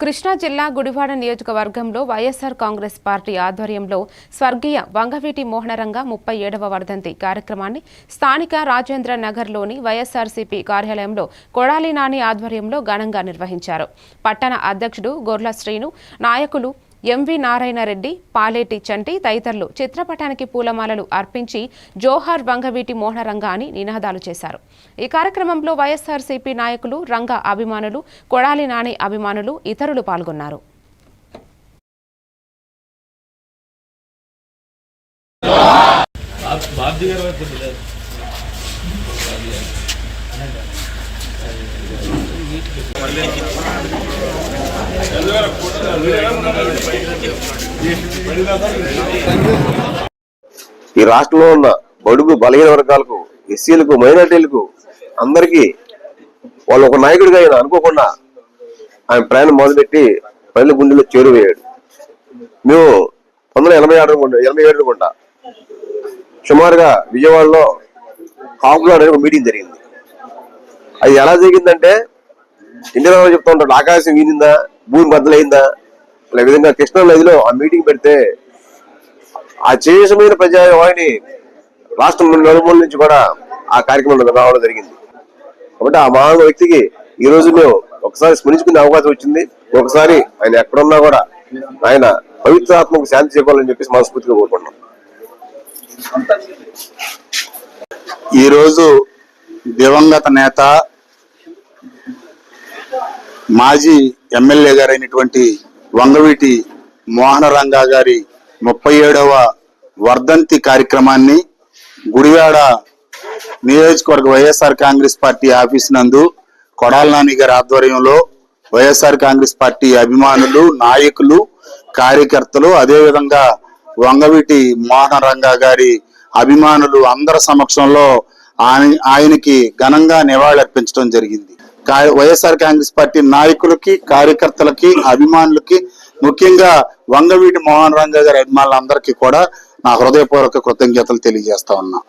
కృష్ణా జిల్లా గుడివాడ నియోజకవర్గంలో వైఎస్ఆర్ కాంగ్రెస్ పార్టీ ఆధ్వర్యంలో స్వర్గీయ వంగవీటి మోహనరంగ 37వ వర్ధంతి కార్యక్రమాన్ని స్థానిక రాజేంద్ర నగర్లోని వైఎస్ఆర్సీపీ కార్యాలయంలో కొడాలి నాని ఆధ్వర్యంలో ఘనంగా నిర్వహించారు. పట్టణ అధ్యక్షుడు గొర్ల శ్రీను, నాయకులు ఎంవి నారాయణరెడ్డి, పాలేటి చంటి తదితరులు చిత్రపటానికి పూలమాలలు అర్పించి జోహార్ వంగవీటి మోహనరంగ అని నినాదాలు చేశారు. ఈ కార్యక్రమంలో వైఎస్ఆర్సీపీ నాయకులు, రంగ అభిమానులు, కొడాలి నాని అభిమానులు, ఇతరులు పాల్గొన్నారు. ఈ రాష్ట్రంలో ఉన్న బడుగు బలహీన వర్గాలకు, ఎస్సీలకు, మైనార్టీలకు అందరికీ వాళ్ళు ఒక నాయకుడిగా ఆయన అనుకోకుండా ఆయన ప్రయాణం మొదలుపెట్టి ప్రజల గుండెల్లో చేరువయ్యాడు. మేము 1987 అనుకుంటా సుమారుగా విజయవాడలో కాపులాడ్ అనే ఒక మీటింగ్ జరిగింది. అది ఎలా జరిగిందంటే ఇండియా చెప్తా ఉంటాడు, ఆకాశం వీనిందా, భూమి బద్దలైందా, అలా విధంగా కృష్ణా నదిలో ఆ మీటింగ్ పెడితే ఆ చేసమైన ప్రజావాణి రాష్ట్రం నలుమూల నుంచి కూడా ఆ కార్యక్రమంలో రావడం జరిగింది. కాబట్టి ఆ మహాన్ వ్యక్తికి ఈ రోజు మేము ఒకసారి స్మరించుకునే అవకాశం వచ్చింది. ఒకసారి ఆయన ఎక్కడున్నా కూడా ఆయన పవిత్రాత్మకు శాంతి చేకూరాలని చెప్పేసి మనస్ఫూర్తిగా కోరుకుంటున్నాం. ఈరోజు దివంగత నేత, మాజీ ఎమ్మెల్యే గారైనటువంటి వంగవీటి మోహనరంగ గారి 37వ వర్ధంతి కార్యక్రమాన్ని గుడివాడ నియోజకవర్గ వైఎస్ఆర్ కాంగ్రెస్ పార్టీ ఆఫీస్ నందు కొడాలి నాని గారి ఆధ్వర్యంలో వైఎస్ఆర్ కాంగ్రెస్ పార్టీ అభిమానులు, నాయకులు, కార్యకర్తలు, అదేవిధంగా వంగవీటి మోహనరంగ గారి అభిమానులు అందరి సమక్షంలో ఆయనకి ఘనంగా నివాళులర్పించడం జరిగింది. వైఎస్ఆర్ కాంగ్రెస్ పార్టీ నాయకులకి, కార్యకర్తలకి, అభిమానులకి, ముఖ్యంగా వంగవీటి మోహనరంగ గారి అభిమానులందరికీ కూడా నా హృదయపూర్వక కృతజ్ఞతలు తెలియజేస్తా ఉన్నా.